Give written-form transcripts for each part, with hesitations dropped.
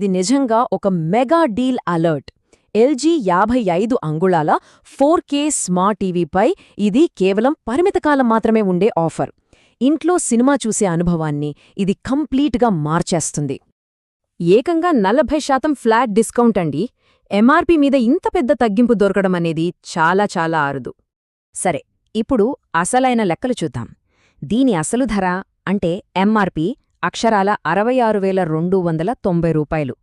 ఇది నిజంగా ఒక మెగా డీల్ అలర్ట్. ఎల్జీ 55 అంగుళాల 4K స్మార్ట్ టీవీపై ఇది కేవలం పరిమితకాలం మాత్రమే ఉండే ఆఫర్. ఇంట్లో సినిమా చూసే అనుభవాన్ని ఇది కంప్లీట్గా మార్చేస్తుంది. ఏకంగా 40% ఫ్లాట్ డిస్కౌంట్ అండి. ఎంఆర్పీ మీద ఇంత పెద్ద తగ్గింపు దొరకడమనేది చాలా చాలా అరుదు. సరే, ఇప్పుడు అసలైన లెక్కలు చూద్దాం. దీని అసలు ధర అంటే ఎంఆర్పీ అక్షరాల 66,290 రూపాయలు.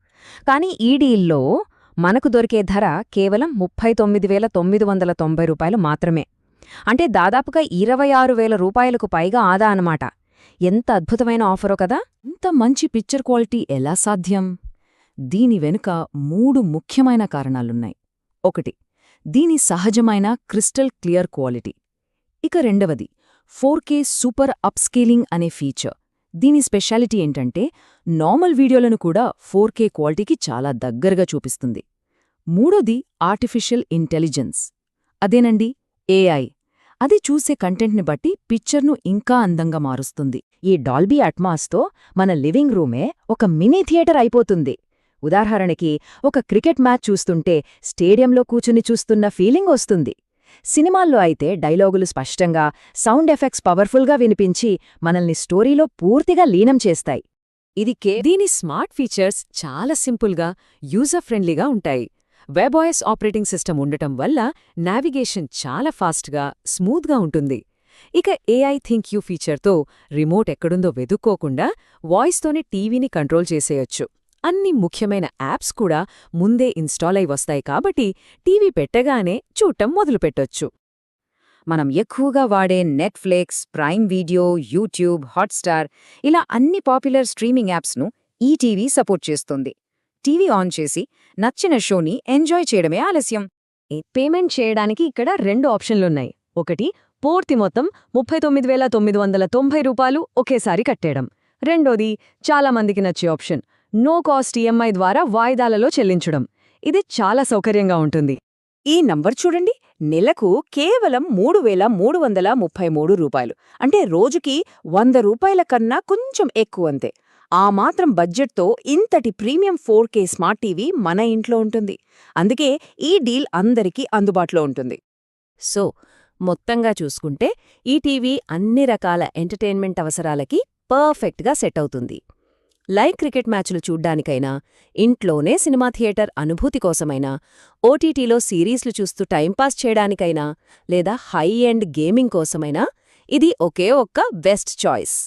కానీ ఈ డీల్లో మనకు దొరికే ధర కేవలం 39,990 రూపాయలు మాత్రమే. అంటే దాదాపుగా 26,000 రూపాయలకు పైగా ఆదా అన్నమాట. ఎంత అద్భుతమైన ఆఫరో కదా! ఇంత మంచి పిక్చర్ క్వాలిటీ ఎలా సాధ్యం? దీని వెనుక 3 ముఖ్యమైన కారణాలున్నాయి. 1. దీని సహజమైన క్రిస్టల్ క్లియర్ క్వాలిటీ. ఇక రెండవది 4K సూపర్ అప్స్కేలింగ్ అనే ఫీచర్. దీని స్పెషాలిటీ ఏంటంటే నార్మల్ వీడియోలను కూడా 4K క్వాలిటీకి చాలా దగ్గరగా చూపిస్తుంది. మూడోది ఆర్టిఫిషియల్ ఇంటెలిజెన్స్. అదేనండి ఏఐ. అది చూసే కంటెంట్ని బట్టి పిక్చర్ను ఇంకా అందంగా మారుస్తుంది. ఈ డాల్బీ అట్మాస్తో మన లివింగ్ రూమే ఒక మినీ థియేటర్ అయిపోతుంది. ఉదాహరణకి ఒక క్రికెట్ మ్యాచ్ చూస్తుంటే స్టేడియంలో కూచుని చూస్తున్న ఫీలింగ్ వస్తుంది. సినిమాల్లో అయితే డైలాగులు స్పష్టంగా, సౌండ్ ఎఫెక్ట్స్ పవర్ఫుల్గా వినిపించి మనల్ని స్టోరీలో పూర్తిగా లీనం చేస్తాయి. దీని స్మార్ట్ ఫీచర్స్ చాలా సింపుల్గా, యూజర్ ఫ్రెండ్లీగా ఉంటాయి. వెబ్ఓఎస్ ఆపరేటింగ్ సిస్టమ్ ఉండటం వల్ల నావిగేషన్ చాలా ఫాస్ట్గా, స్మూత్గా ఉంటుంది. ఇక ఏఐ థింక్ యూ ఫీచర్తో రిమోట్ ఎక్కడుందో వెదుక్కోకుండా వాయిస్తోనే టీవీని కంట్రోల్ చేసేయొచ్చు. అన్ని ముఖ్యమైన యాప్స్ కూడా ముందే ఇన్స్టాల్ అయి వస్తాయి కాబట్టి టీవీ పెట్టగానే చూడటం మొదలుపెట్టొచ్చు. మనం ఎక్కువగా వాడే Netflix, prime video, YouTube, Hotstar ఇలా అన్ని పాపులర్ స్ట్రీమింగ్ యాప్స్ను ఈ టీవీ సపోర్ట్ చేస్తుంది. టీవీ ఆన్ చేసి నచ్చిన షోని ఎంజాయ్ చేయడమే ఆలస్యం. పేమెంట్ చేయడానికి ఇక్కడ 2 ఆప్షన్లున్నాయి. ఒకటి, పూర్తి మొత్తం 39,990 రూపాయలు ఒకేసారి కట్టేయడం. రెండోది, చాలా మందికి నచ్చే ఆప్షన్, నో కాస్ట్ ఈఎంఐ ద్వారా వాయిదాలలో చెల్లించడం. ఇది చాలా సౌకర్యంగా ఉంటుంది. ఈ నంబర్ చూడండి, నెలకు కేవలం 3,333 రూపాయలు. అంటే రోజుకి 100 రూపాయల కన్నా కొంచెం ఎక్కువంతే. ఆ మాత్రం బడ్జెట్తో ఇంతటి ప్రీమియం 4K స్మార్ట్ టీవీ మన ఇంట్లో ఉంటుంది. అందుకే ఈ డీల్ అందరికీ అందుబాటులో ఉంటుంది. సో, మొత్తంగా చూసుకుంటే ఈ టీవీ అన్ని రకాల ఎంటర్టైన్మెంట్ అవసరాలకి పర్ఫెక్ట్గా సెట్ అవుతుంది. లైవ్ క్రికెట్ మ్యాచ్లు చూడ్డానికైనా, ఇంట్లోనే సినిమా థియేటర్ అనుభూతి కోసమైనా, ఓటీటీలో సిరీస్లు చూస్తూ టైంపాస్ చేయడానికైనా, లేదా హై ఎండ్ గేమింగ్ కోసమైనా ఇది ఒకే ఒక్క బెస్ట్ చాయిస్.